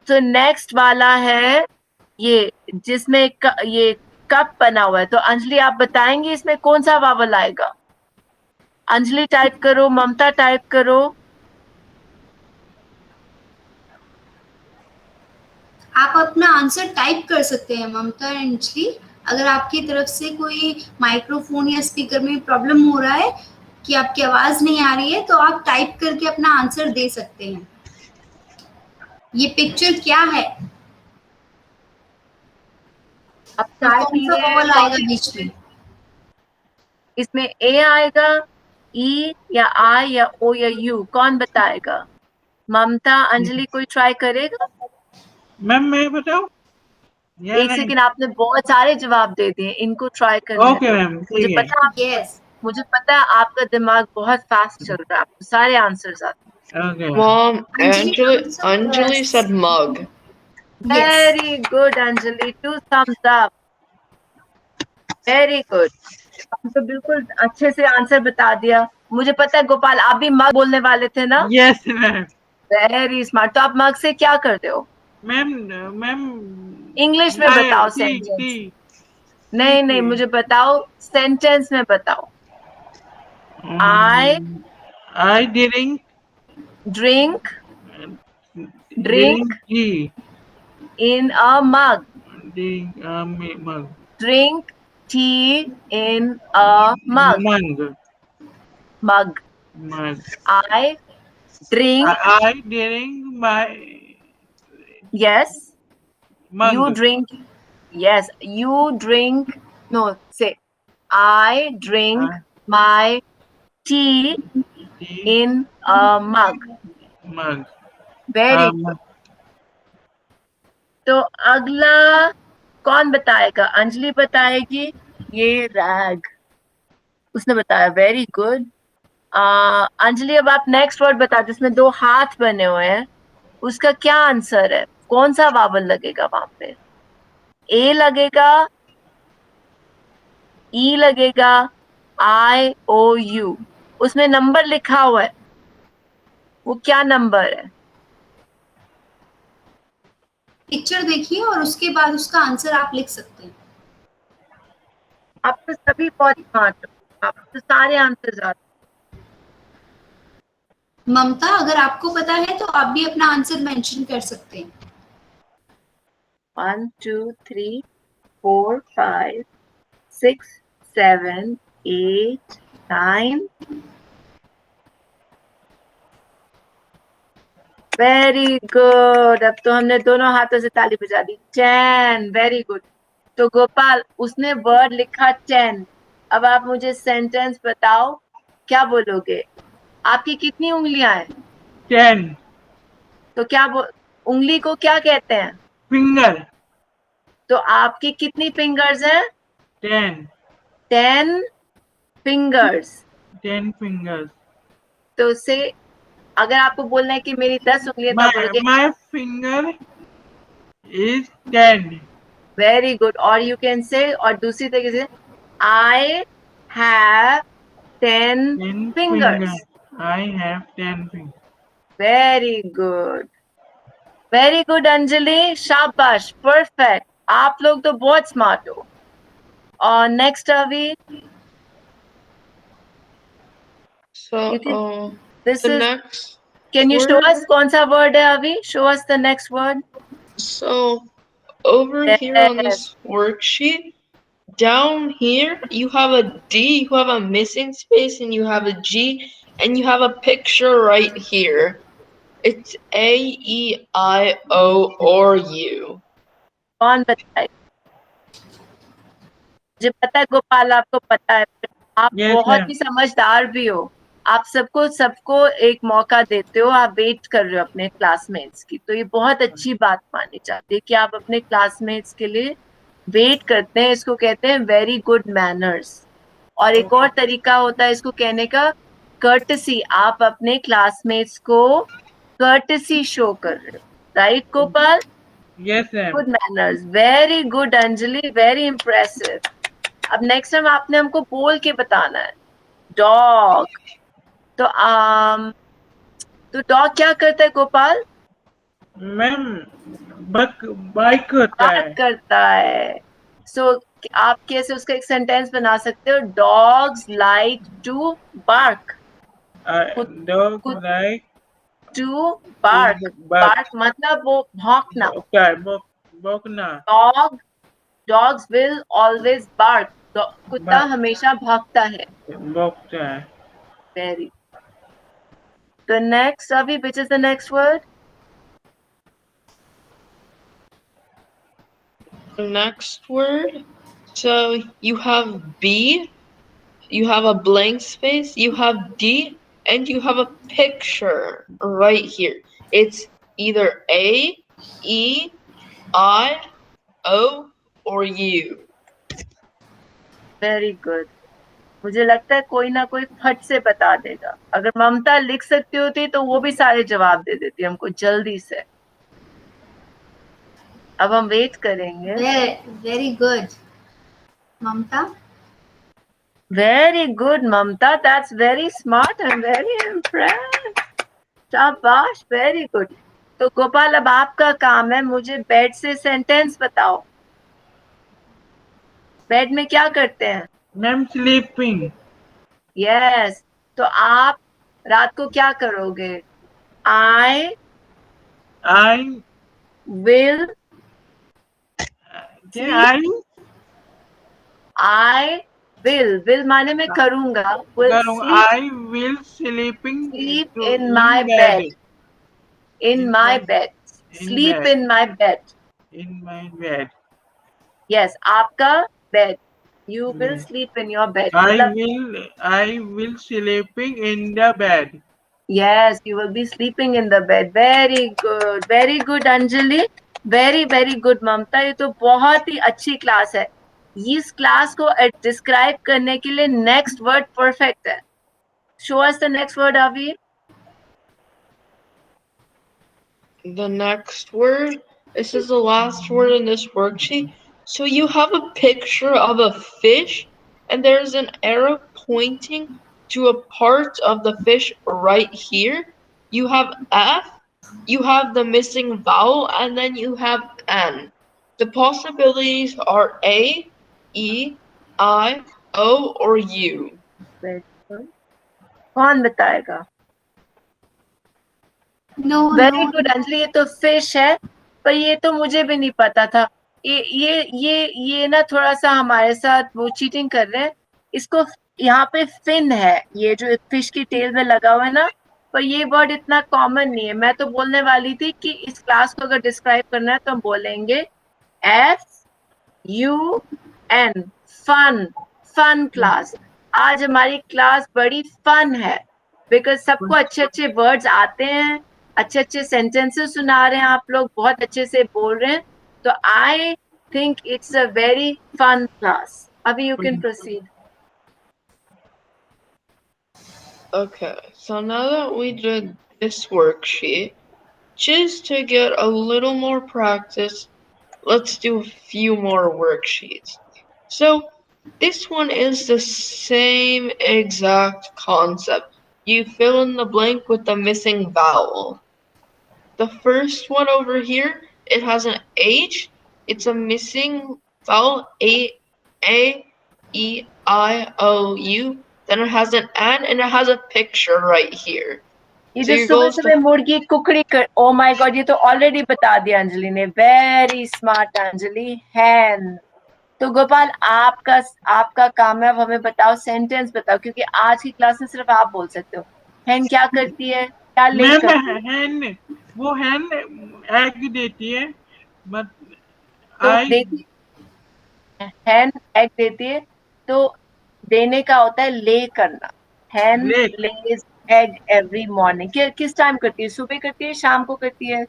Speaker 1: तो नेक्स्ट वाला है ये, जिसमें ये कप बना हुआ है। तो अंजलि आप बताएंगे इसमें कौन सा वावल आएगा? अंजलि टाइप करो, ममता टाइप करो।
Speaker 6: आप अपना आंसर टाइप कर सकते हैं ममता एंड अंजलि। अगर आपकी तरफ से कोई माइक्रोफोन या स्पीकर में प्रॉब्लम हो रहा है कि आपकी आवाज नहीं आ रही है, तो आप टाइप करके अपना आंसर दे सकते हैं। ये पिक्चर क्या है?
Speaker 1: अब
Speaker 6: और
Speaker 1: चाय
Speaker 6: कौन
Speaker 1: पी
Speaker 6: सा
Speaker 1: रहे हैं,
Speaker 6: बबल आएगा
Speaker 1: कॉफी।
Speaker 6: बीच में?
Speaker 1: इसमें ए आएगा, ई या आई या ओ या यू, कौन बताएगा? ममता, अंजलि, कोई ट्राई करेगा?
Speaker 2: मैम मैं बताऊं या
Speaker 1: एक
Speaker 2: नहीं?
Speaker 1: सेकंड, आपने बहुत सारे जवाब दे दिए, इनको ट्राई करने
Speaker 2: ओके
Speaker 1: दो।
Speaker 2: मैम, ठीक है।
Speaker 6: यस।
Speaker 1: मुझे पता है आपका दिमाग बहुत फास्ट चल रहा है, आपको सारे आंसर्स आते
Speaker 2: okay.
Speaker 3: Mom,
Speaker 6: Anjali
Speaker 3: Anjali said mug.
Speaker 1: हैं। Very good Anjali, 2 thumbs up। Very good. हम तो बिल्कुल अच्छे से आंसर बता दिया। मुझे पता है गोपाल, आप भी मग बोलने वाले थे ना?
Speaker 2: Yes ma'am.
Speaker 1: Very smart. तो आप मग से क्या करते हो?
Speaker 2: मैम मैम
Speaker 1: इंग्लिश में बताओ
Speaker 2: टी टी
Speaker 1: सेंटेंस।
Speaker 2: टी
Speaker 1: नहीं नहीं, मुझे बताओ, सेंटेंस में बताओ। I
Speaker 2: I drink
Speaker 1: drink
Speaker 2: drink
Speaker 1: drink
Speaker 2: tea
Speaker 1: in a mug.
Speaker 2: Drink mug
Speaker 1: drink tea in a mug.
Speaker 2: Mug
Speaker 1: mug.
Speaker 2: Mug
Speaker 1: I drink,
Speaker 2: I drink my
Speaker 1: yes, you
Speaker 2: mug
Speaker 1: drink, yes, you drink, no, say, I drink my tea
Speaker 2: T
Speaker 1: in a mug.
Speaker 2: Mug
Speaker 1: Very good. तो अगला कौन बताएगा? अंजलि बताएगी। ये rag, उसने बताया। Very good. Anjali, अब आप नेक्स्ट वर्ड बता, जिसमें 2 हाथ बने हुए हैं, उसका क्या आंसर है? कौन सा वावल लगेगा वहां पे? ए लगेगा, ई लगेगा, आई ओ यू? उसमें नंबर लिखा हुआ है, वो क्या नंबर है?
Speaker 6: पिक्चर देखिए और उसके बाद उसका आंसर आप लिख सकते हैं।
Speaker 1: आप तो सभी बहुत स्मार्ट हो, आप तो सारे आंसर आते
Speaker 6: ममता, अगर आपको पता है तो आप भी अपना आंसर मेंशन कर सकते हैं।
Speaker 1: 1 2 3 4 5 6 7 8 9। Very good. अब तो हमने दोनों हाथों से ताली बजा दी। 10, वेरी गुड। तो गोपाल, उसने वर्ड लिखा 10। अब आप मुझे सेंटेंस बताओ, क्या बोलोगे? आपकी कितनी उंगलियां हैं?
Speaker 2: 10
Speaker 1: तो क्या उंगली को क्या कहते हैं?
Speaker 2: फिंगर।
Speaker 1: तो आपकी कितनी फिंगर्स हैं?
Speaker 2: 10
Speaker 1: 10 फिंगर्स।
Speaker 2: 10 fingers.
Speaker 1: तो उससे अगर आपको बोलना है कि मेरी 10 उंगलियां, तो आप बोलोगे
Speaker 2: My finger is 10.
Speaker 1: Very good. और यू कैन से, और दूसरी तरीके से, I have 10
Speaker 2: 10 fingers.
Speaker 1: Fingers.
Speaker 2: I have 10 fingers.
Speaker 1: Very good, very good Anjali, शाबाश, परफेक्ट। आप लोग तो बहुत स्मार्ट हो। और नेक्स्ट अभी,
Speaker 3: So,
Speaker 1: you can, this
Speaker 3: the
Speaker 1: is,
Speaker 3: next
Speaker 1: can you show
Speaker 3: word.
Speaker 1: us कौन सा word है अभी? Show us the next word.
Speaker 3: So, over here on this worksheet, down here, you have a D, you have a missing space, and you have a G, and you have a picture right here. It's A, E, I, O, or U.
Speaker 1: कौन बताए? मुझे पता है गोपाल, आपको पता है, आप
Speaker 2: Yes,
Speaker 1: बहुत
Speaker 2: ma'am.
Speaker 1: ही समझदार भी हो। आप सबको एक मौका देते हो, आप वेट कर रहे हो अपने क्लासमेट्स की, तो ये बहुत अच्छी बात मानी जाती है कि आप अपने क्लासमेट्स के लिए वेट करते हैं। इसको कहते हैं वेरी गुड मैनर्स। और एक और तरीका होता है इसको कहने का, कर्टसी। आप अपने क्लासमेट्स को कर्टसी शो कर रहे हो, right Gopal?
Speaker 2: Yes ma'am.
Speaker 1: Good manners, very good Anjali, very impressive. अब नेक्स्ट टाइम आपने हमको बोल के बताना है। डॉग, तो डॉग क्या करता है गोपाल?
Speaker 2: मैम बाइक होता है।
Speaker 1: बात करता है। सो आप कैसे उसका एक सेंटेंस बना सकते हो? Dogs like to bark.
Speaker 2: Dog
Speaker 1: कुत्तू
Speaker 2: लाइक
Speaker 1: बार्क।
Speaker 2: बाइक
Speaker 1: बार्क मतलब वो भौंकना।
Speaker 2: होता है, भौंकना।
Speaker 1: Dogs will always bark. कुत्ता
Speaker 2: बाइक
Speaker 1: हमेशा भौंकता है।
Speaker 2: भौंकता है।
Speaker 1: Very. The next, Avi, which is the next word?
Speaker 3: The next word. So you have B, you have a blank space, you have D, and you have a picture right here. It's either A, E, I, O, or U.
Speaker 1: Very good. मुझे लगता है कोई ना कोई फट से बता देगा। अगर ममता लिख सकती होती तो वो भी सारे जवाब दे देती हमको जल्दी से। अब हम वेट करेंगे।
Speaker 6: Very good Mamta.
Speaker 1: Very good Mamta, that's very smart, I am very impressed. शाबाश, वेरी गुड। तो गोपाल अब आपका काम है, मुझे बेड से सेंटेंस बताओ। बेड में क्या करते हैं?
Speaker 2: Ma'am sleeping.
Speaker 1: यस, तो आप रात को क्या करोगे? आई विल विल माने मैं करूंगा। Will
Speaker 2: I will sleeping
Speaker 1: sleep in my bed. In my bed. Sleep in my bed.
Speaker 2: In my bed.
Speaker 1: Yes, आपका bed. You will sleep in your bed.
Speaker 2: I will sleeping in the bed.
Speaker 1: Yes, you will be sleeping in the bed. Very good. Very good, Anjali. Very, very good, Mamta. ये तो बहुत ही अच्छी class है। इस class को describe करने के लिए नेक्स्ट वर्ड परफेक्ट है। Show us the next word, Avi.
Speaker 3: The next word, this is the last word in this worksheet. So you have a picture of a fish, and there's an arrow pointing to a part of the fish right here. You have F, you have the missing vowel, and then you have N. The possibilities are A, E, I, O, or U.
Speaker 1: Very good. कौन बताएगा?
Speaker 6: Very
Speaker 1: good Anjali, ये तो fish है, पर ये तो मुझे भी नहीं पता था। ये ना थोड़ा सा हमारे साथ वो चीटिंग कर रहे हैं। इसको यहाँ पे फिन है, ये जो फिश की टेल में लगा हुआ है ना, पर ये वर्ड इतना कॉमन नहीं है। मैं तो बोलने वाली थी कि इस क्लास को अगर डिस्क्राइब करना है तो हम बोलेंगे FUN, फन। Fun class. आज हमारी क्लास बड़ी फन है, बिकॉज सबको अच्छे अच्छे वर्ड्स आते हैं, अच्छे अच्छे सेंटेंसेस सुना रहे हैं, आप लोग बहुत अच्छे से बोल रहे हैं। तो I think it's a very fun class. अभी you can proceed.
Speaker 3: Okay, so now that we did this worksheet, just to get a little more practice, let's do a few more worksheets. So this one is the same exact concept. You fill in the blank with the missing vowel. The first one over here, it has an H. It's a missing vowel, A-E-I-O-U. Then it has an N and it has a picture right here.
Speaker 1: ये
Speaker 3: So
Speaker 1: जो
Speaker 3: you're
Speaker 1: सुबह
Speaker 3: going
Speaker 1: सुबह
Speaker 3: to
Speaker 1: मुर्गी कुकड़ी कर, oh my God, ये तो already बता दिया अंजलि ने। Very smart Anjali. हैन। तो गोपाल आपका काम है, अब हमें बताओ, सेंटेंस बताओ, क्योंकि आज की क्लास में सिर्फ आप बोल सकते हो। हैन क्या करती है, क्या ले
Speaker 2: मैम
Speaker 1: करती है?
Speaker 2: वो हैन एग देती है, बट
Speaker 1: तो
Speaker 2: आई
Speaker 1: हैन एग देती है, तो देने का होता है ले करना। hen
Speaker 2: Late.
Speaker 1: lays egg every morning. किस टाइम करती है? सुबह करती है, शाम को करती है,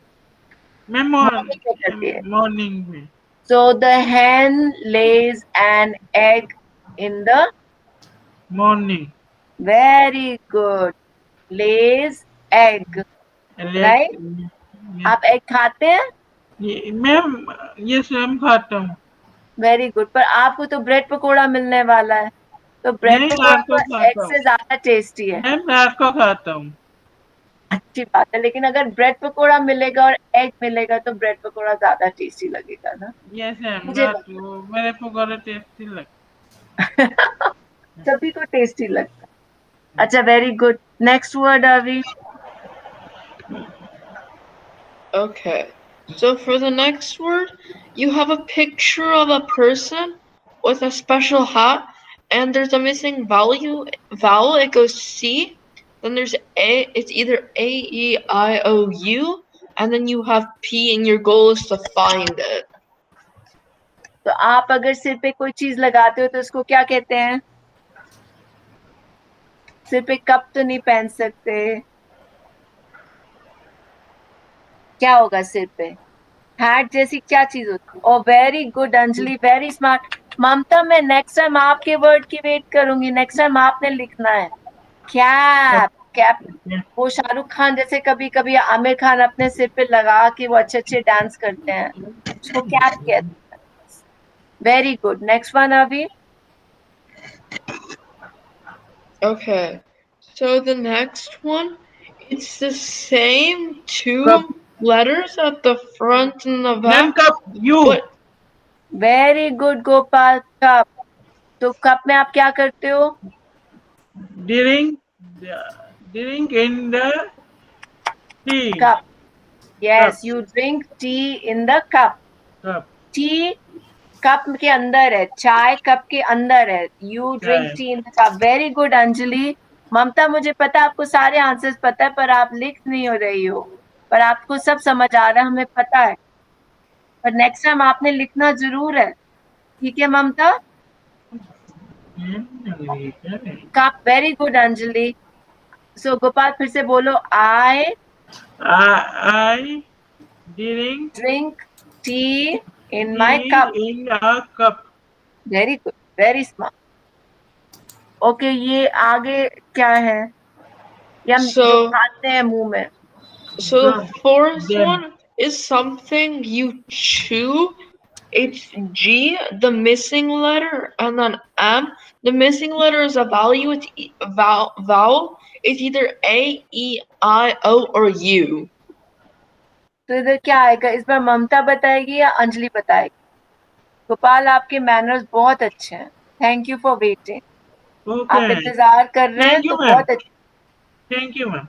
Speaker 2: मैम
Speaker 1: मॉर्निंग में करती है?
Speaker 2: मॉर्निंग में।
Speaker 1: So the hen lays an egg in the
Speaker 2: morning.
Speaker 1: very good. Lays egg, right? आप egg खाते हैं?
Speaker 2: मैम यस मैम खाता हूँ।
Speaker 1: Very good. पर आपको तो ब्रेड पकोड़ा मिलने वाला है, तो ब्रेड
Speaker 2: नहीं,
Speaker 1: पकोड़ा
Speaker 2: रात को
Speaker 1: तो एग
Speaker 2: खाता हूँ
Speaker 1: से ज्यादा टेस्टी है।
Speaker 2: मैम, रात को खाता हूँ।
Speaker 1: अच्छी बात है, लेकिन अगर ब्रेड पकोड़ा मिलेगा और एग मिलेगा तो ब्रेड पकोड़ा ज्यादा टेस्टी लगेगा ना,
Speaker 2: यस मैम,
Speaker 1: मुझे
Speaker 2: रात को मेरे पकौड़े टेस्टी लगते।
Speaker 1: सभी को टेस्टी लगता है। अच्छा, वेरी गुड। नेक्स्ट वर्ड अभी।
Speaker 3: Okay. So for the next word, you have a picture of a person with a special hat, and there's a missing vowel. It goes C. Then there's A. It's either A, E, I, O, U, and then you have P, and your goal is to find it.
Speaker 1: तो आप अगर सिर पे कोई चीज लगाते हो तो उसको क्या कहते हैं? सिर पे कप तो नहीं पहन सकते, क्या होगा सिर पे? हैट जैसी क्या चीज होती है? O very good Anjali, very smart. Mamta, मैं नेक्स्ट टाइम आपके वर्ड की वेट करूंगी। नेक्स्ट टाइम आपने लिखना है कैप। कैप वो शाहरुख खान जैसे कभी कभी आमिर खान अपने सिर पे लगा के वो अच्छे अच्छे डांस करते हैं, उसको कैप कहते हैं। Very good. नेक्स्ट वन अभी।
Speaker 3: Okay. So the next one, it's the same two
Speaker 2: Cup.
Speaker 3: letters at the front and the
Speaker 2: ma'am
Speaker 3: back.
Speaker 2: Cup you.
Speaker 3: But
Speaker 1: very good Gopal, cup. तो कप में आप क्या करते हो?
Speaker 2: Drink in the tea.
Speaker 1: Cup. Yes,
Speaker 2: Cup.
Speaker 1: You drink tea in the cup.
Speaker 2: Cup.
Speaker 1: Tea cup के अंदर है, चाय कप के अंदर है। You drink
Speaker 2: chai.
Speaker 1: Tea in the cup. Very good Anjali. Mamta, मुझे पता है आपको सारे आंसर्स पता है, पर आप लिख नहीं हो रही हो, पर आपको सब समझ आ रहा है, हमें पता है। पर नेक्स्ट टाइम आपने लिखना जरूर है, ठीक है Mamta? Cup. Very good Anjali. So Gopal फिर से बोलो, I
Speaker 2: I
Speaker 1: drink tea in my
Speaker 2: tea
Speaker 1: cup.
Speaker 2: In a cup.
Speaker 1: Very good, very smart. Okay, ये आगे क्या है? ये हम जो
Speaker 3: so
Speaker 1: खाते हैं मुंह में।
Speaker 3: so the fourth
Speaker 2: Then.
Speaker 3: one is something you chew. It's G, the missing letter, and then M. The missing letter is a value. It's vowel. It's either A, E, I, O, or U.
Speaker 1: तो इधर क्या आएगा? इस बार ममता बताएगी या अंजलि बताएगी? गोपाल, आपके manners बहुत अच्छे हैं। Thank you for waiting.
Speaker 2: Okay,
Speaker 1: आप इंतजार कर रहे हैं
Speaker 2: थैंक यू
Speaker 1: तो
Speaker 2: मैम।
Speaker 1: बहुत अच्छे।
Speaker 2: Thank you ma'am.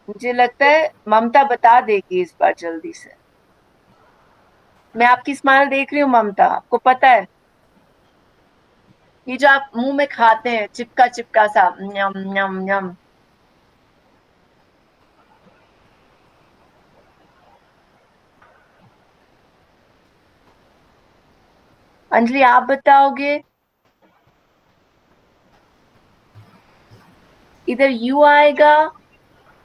Speaker 1: मुझे लगता है ममता बता देगी इस बार जल्दी से। मैं आपकी स्माइल देख रही हूँ ममता, आपको पता है ये जो आप मुंह में खाते हैं चिपका चिपका सा, यम यम यम। अंजलि, आप बताओगे? इधर यू आएगा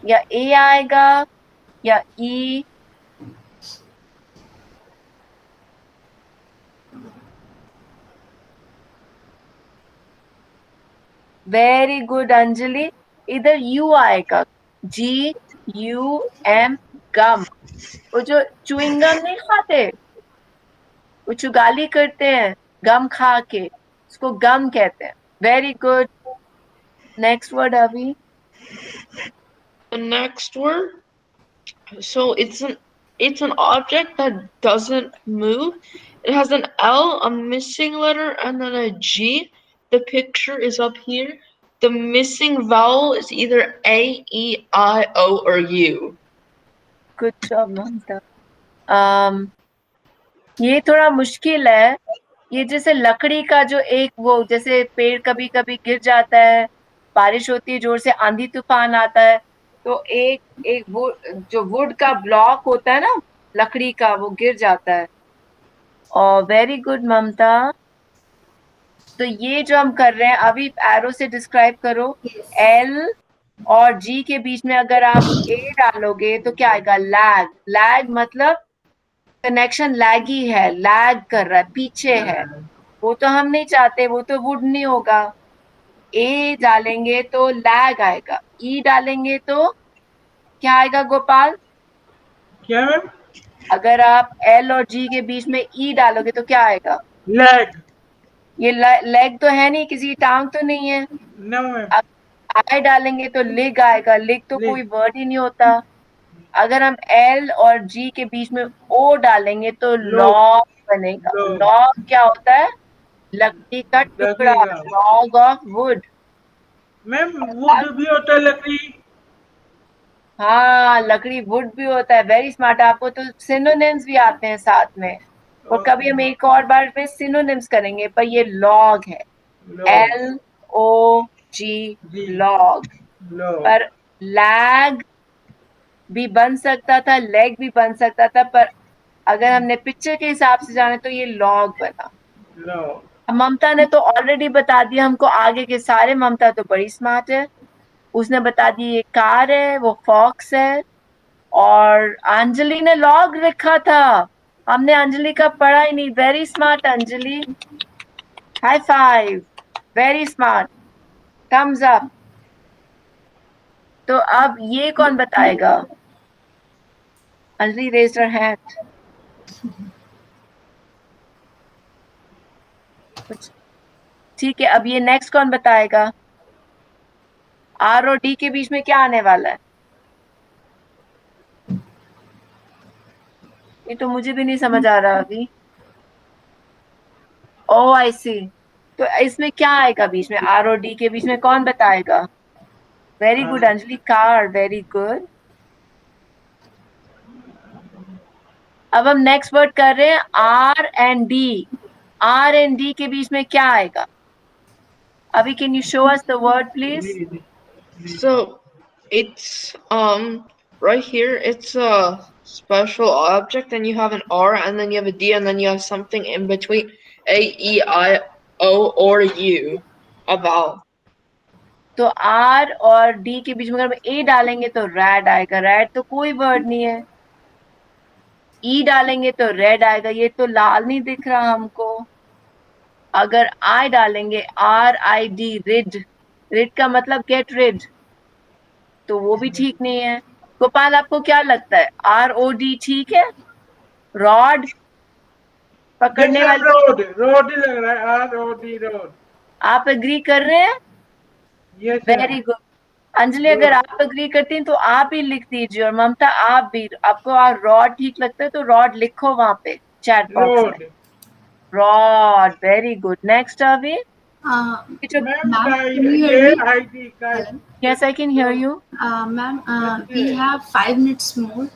Speaker 1: या ए आएगा या ई? वेरी गुड अंजलि, इधर यू आएगा। जी यू एम, गम। वो जो च्युइंगम नहीं खाते, वो चुगाली करते हैं गम खा के, उसको गम कहते हैं। Very good. नेक्स्ट वर्ड अभी।
Speaker 3: The next word, so it's an object that doesn't move. It has an L, a missing letter, and then a G. The picture is up here. The missing vowel is either A, E, I, O, or U.
Speaker 1: Good job Mamta. ये थोड़ा मुश्किल है। ये जैसे लकड़ी का जो एक वो, जैसे पेड़ कभी कभी गिर जाता है, बारिश होती है जोर से, आंधी तूफान आता है, तो एक वो जो वुड का ब्लॉक होता है ना, लकड़ी का, वो गिर जाता है। और वेरी गुड ममता। तो ये जो हम कर रहे हैं अभी एरो से डिस्क्राइब करो।
Speaker 6: Yes.
Speaker 1: एल और जी के बीच में अगर आप ए डालोगे तो क्या आएगा? लैग। लैग मतलब कनेक्शन लैगी है, लैग कर रहा है, पीछे है। वो तो हम नहीं चाहते, वो तो वुड नहीं होगा। ए डालेंगे तो लैग आएगा, ई डालेंगे तो क्या आएगा गोपाल?
Speaker 2: क्या मैम?
Speaker 1: अगर आप एल और जी के बीच में ई डालोगे तो क्या आएगा?
Speaker 2: लैग।
Speaker 1: ये लेग तो है नहीं, किसी की टांग तो नहीं है।
Speaker 2: No ma'am.
Speaker 1: अब आई डालेंगे तो लिग आएगा, लिग तो
Speaker 2: लिग।
Speaker 1: कोई वर्ड ही नहीं होता। अगर हम एल और जी के बीच में ओ डालेंगे तो लॉग बनेगा।
Speaker 2: लॉग।
Speaker 1: लॉग क्या होता है? लकड़ी का टुकड़ा,
Speaker 2: लकड़ी का।
Speaker 1: Log of would.
Speaker 2: Ma'am would भी होता है लकड़ी।
Speaker 1: हाँ, लकड़ी वुड भी होता है। वेरी स्मार्ट, आपको तो सिनोनिम्स भी आते हैं साथ में। और कभी हम एक और बार में सिनोनिम्स करेंगे, पर ये लॉग है,
Speaker 2: लॉग।
Speaker 1: LOG,
Speaker 2: जी।
Speaker 1: लॉग।
Speaker 2: लॉग।
Speaker 1: पर लैग भी बन सकता था, लेग भी बन सकता था, पर अगर हमने पिक्चर के हिसाब से जाने तो ये लॉग बना।
Speaker 2: लॉग।
Speaker 1: ममता ने तो ऑलरेडी बता दिया हमको आगे के सारे। ममता तो बड़ी स्मार्ट है, उसने बता दी ये कार है, वो फॉक्स है। और अंजलि ने लॉग लिखा था, हमने अंजलि का पढ़ा ही नहीं। Very smart Anjali, high five, very smart, thumbs up. तो अब ये कौन बताएगा? Anjali raised her hand. ठीक है, अब ये नेक्स्ट कौन बताएगा? आर और डी के बीच में क्या आने वाला है? ये तो मुझे भी नहीं समझ आ रहा अभी। ओ आई सी। तो इसमें क्या आएगा बीच में? आर और डी के बीच में कौन बताएगा? Very good Anjali, car, very good. अब हम नेक्स्ट वर्ड कर रहे हैं R and D. R and D के बीच में क्या आएगा? अभी can you show us the word please?
Speaker 3: So it's right here it's a special object and you have an R and then you have a D and then you have something in between A, E, I, O or U. A vowel.
Speaker 1: तो are और D के बीच में अगर हम ए डालेंगे तो red आएगा। रैड तो कोई वर्ड नहीं है। ई डालेंगे तो रेड आएगा, ये तो लाल नहीं दिख रहा हमको। अगर आई डालेंगे RID, रिड, रिड का मतलब गेट रिड, तो वो भी ठीक नहीं है। गोपाल आपको क्या लगता है? ROD ठीक है? रॉड पकड़ने वाले,
Speaker 2: रोड। रोड ही लग रहा है। ROD road.
Speaker 1: आप एग्री कर रहे हैं?
Speaker 2: यस।
Speaker 1: वेरी गुड अंजलि, अगर आप एग्री करती हैं तो आप ही लिख दीजिए। और ममता आप भी, आपको रॉड ठीक लगता है तो रॉड लिखो वहां पे चैट बॉक्स में।
Speaker 2: Road.
Speaker 1: Rod, very good. Next अभी
Speaker 2: ma'am
Speaker 6: Ma'am, can you hear
Speaker 2: ये
Speaker 6: me?
Speaker 2: आईडी का।
Speaker 1: Yes I can hear you.
Speaker 6: Ma'am, we have 5 minutes more,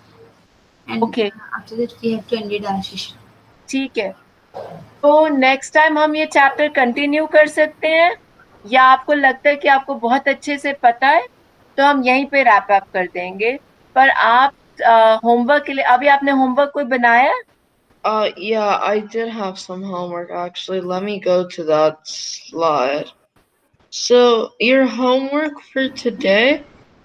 Speaker 6: and
Speaker 1: Okay.
Speaker 6: after that we have to end it our session.
Speaker 1: ठीक है, तो next time हम ये chapter continue कर सकते हैं, या आपको लगता है कि आपको बहुत अच्छे से पता है तो हम यहीं पे रैप अप कर देंगे। पर आप होमवर्क के लिए, अभी आपने होमवर्क कोई बनाया?
Speaker 3: Yeah, I did have some homework actually. Let me go to that slide. So your homework for today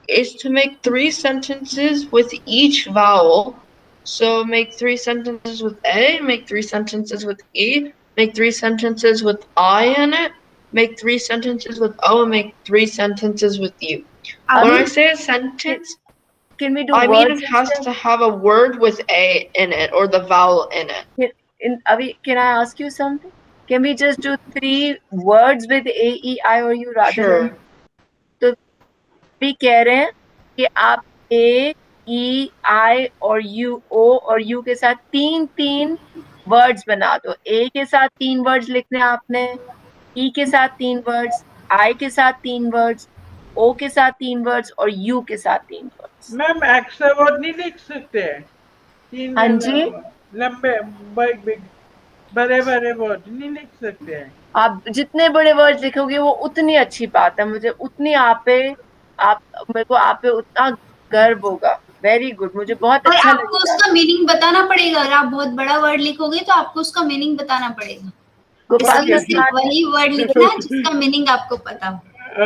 Speaker 3: is to make 3 sentences with each vowel. So make 3 sentences with A, make 3 sentences with E, make 3 sentences with I in it, make 3 sentences with O, and make 3 sentences with U. When I say a sentence,
Speaker 1: Can we do
Speaker 3: I mean
Speaker 1: words
Speaker 3: it has
Speaker 1: instead?
Speaker 3: to have a word with A in it or the vowel in it.
Speaker 1: Abhi, can I ask you something? Can we just do 3 words with A, E, I or U rather
Speaker 3: Sure.
Speaker 1: than? तो भी कह रहे हैं कि आप A, E, I और U, O और U के साथ 3 वर्ड्स बना दो। A के साथ 3 वर्ड्स लिखने आपने, E के साथ 3 वर्ड्स, I के साथ 3 वर्ड्स, O के साथ 3 वर्ड्स और U के साथ 3 वर्ड्स।
Speaker 2: मैम एक्स्ट्रा वर्ड नहीं लिख सकते? 3
Speaker 1: हाँ जी,
Speaker 2: लंबे बड़े बड़े वर्ड नहीं लिख सकते हैं?
Speaker 1: आप जितने बड़े वर्ड्स लिखोगे वो उतनी अच्छी बात है। मुझे उतनी मेरे को आप पे उतना गर्व होगा। वेरी गुड, मुझे बहुत
Speaker 6: और
Speaker 1: अच्छा
Speaker 6: आपको
Speaker 1: लगेगा।
Speaker 6: उसका मीनिंग बताना पड़ेगा। अगर आप बहुत बड़ा वर्ड लिखोगे तो आपको उसका मीनिंग बताना पड़ेगा।
Speaker 1: गोपाल
Speaker 6: इसमें
Speaker 1: तो
Speaker 6: सिर्फ
Speaker 1: smart है।
Speaker 6: वही वर्ड लिखना है जिसका मीनिंग आपको पता हो।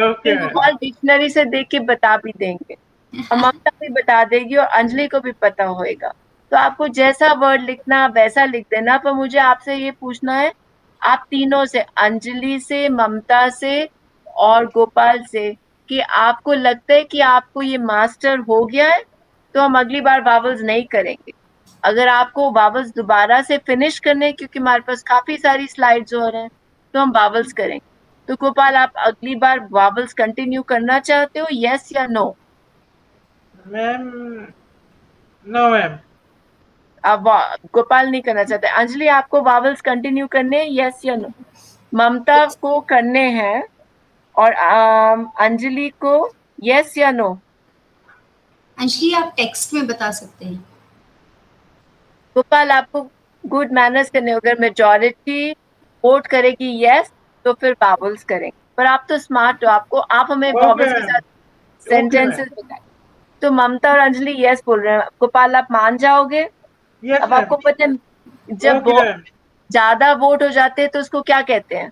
Speaker 2: ओके
Speaker 1: गोपाल डिक्शनरी से देख के बता भी देंगे, और ममता भी बता देगी, और अंजलि को भी पता होएगा। तो आपको जैसा वर्ड लिखना वैसा लिख देना। पर मुझे आपसे ये पूछना है, आप तीनों से, अंजलि से, ममता से और गोपाल से, कि आपको लगता है कि आपको ये मास्टर हो गया है, तो हम अगली बार वावल्स नहीं करेंगे। अगर आपको वावल्स दोबारा से फिनिश करने हैं, क्योंकि हमारे पास काफी सारी स्लाइड्स हो रहे हैं, तो हम वावल्स करेंगे। तो गोपाल, आप अगली बार वावल्स कंटिन्यू करना चाहते हो, यस या नो?
Speaker 2: मैम। No ma'am.
Speaker 1: अब गोपाल नहीं करना चाहते। अंजलि, आपको वावल्स कंटिन्यू करने हैं, यस या नो? ममता को करने हैं, और अंजलि को यस या नो?
Speaker 6: अंजलि आप टेक्स्ट में बता सकते हैं।
Speaker 1: गोपाल, आपको गुड मैनर्स करने, अगर मेजॉरिटी वोट करेगी यस, तो फिर वावल्स करेंगे। पर आप तो स्मार्ट हो, आप हमें
Speaker 2: ओके
Speaker 1: वावल्स के
Speaker 2: मैम।
Speaker 1: साथ
Speaker 2: ओके मैम।
Speaker 1: सेंटेंसेस बताएं। तो ममता और अंजलि यस बोल रहे हैं, गोपाल आप मान जाओगे?
Speaker 2: यस
Speaker 1: अब
Speaker 2: मैम।
Speaker 1: आपको पता है, जब
Speaker 2: ओके मैम।
Speaker 1: ज्यादा वोट हो जाते हैं तो उसको क्या कहते हैं?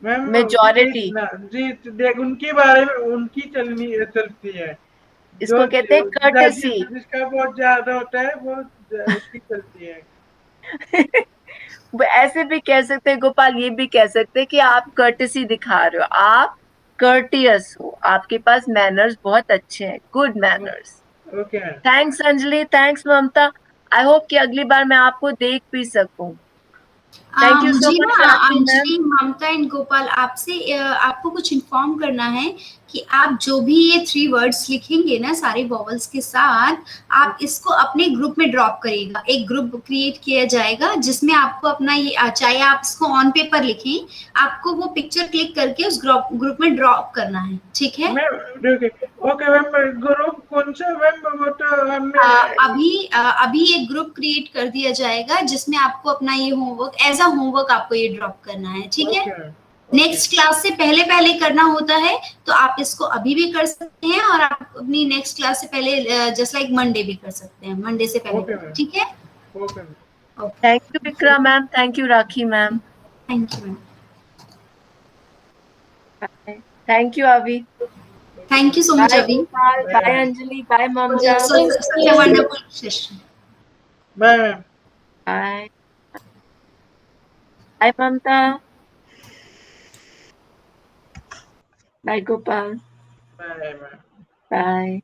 Speaker 2: Ma'am
Speaker 1: majority.
Speaker 2: जीतना जीत देख उनके बारे में उनकी चलती है। जो
Speaker 1: इसको कहते हैं कर्टेसी।
Speaker 2: जिसका बहुत ज्यादा होता है वो उसकी चलती है।
Speaker 1: वो ऐसे भी कह सकते हैं गोपाल, ये भी कह सकते हैं कि आप कर्टेसी दिखा रहे हो, आप कर्टियस हो, आपके पास मैनर्स बहुत अच्छे हैं, good manners.
Speaker 2: Okay ma'am.
Speaker 1: Thanks Anjali, thanks Mamta. I hope कि अगली बार मैं आपको देख भी सकूं। थैंक यू सो
Speaker 6: मुझे
Speaker 1: मच
Speaker 6: ना
Speaker 1: राखी मैम।
Speaker 6: अंजलि, ममता एंड गोपाल, आपसे आपको कुछ इन्फॉर्म करना है कि आप जो भी ये 3 वर्ड्स लिखेंगे ना सारे वॉवल्स के साथ, आप इसको अपने ग्रुप में ड्रॉप करिएगा। एक ग्रुप क्रिएट किया जाएगा जिसमें आपको अपना ये चाहे आप इसको ऑन पेपर लिखें, आपको वो पिक्चर क्लिक करके उस ग्रुप में ड्रॉप करना है, ठीक है?
Speaker 2: Ma'am okay. Okay ma'am, group कौन सा मैम? वो तो हमें
Speaker 6: अभी एक ग्रुप क्रिएट कर दिया जाएगा जिसमें आपको अपना ये होमवर्क एज अ होमवर्क आपको ये ड्रॉप करना है, ठीक है?
Speaker 2: ओके।
Speaker 6: नेक्स्ट क्लास से पहले पहले करना होता है, तो आप इसको अभी भी कर सकते हैं, और आप अपनी नेक्स्ट क्लास से पहले जस्ट लाइक मंडे भी कर सकते हैं, मंडे से पहले
Speaker 2: ओके
Speaker 6: पहले,
Speaker 2: मैम।
Speaker 6: ठीक है?
Speaker 2: Okay ma'am.
Speaker 6: Okay,
Speaker 1: thank you Vikra ma'am, thank you Rakhi ma'am.
Speaker 6: Thank you ma'am.
Speaker 1: Thank you Abhi.
Speaker 6: Thank you so much
Speaker 1: bye
Speaker 6: Abhi.
Speaker 1: Gopal, bye Anjali, bye Mamta.
Speaker 6: such a wonderful session.
Speaker 2: Bye ma'am.
Speaker 1: Bye bye Mamta, bye Gopal,
Speaker 2: bye ma'am.
Speaker 1: Bye.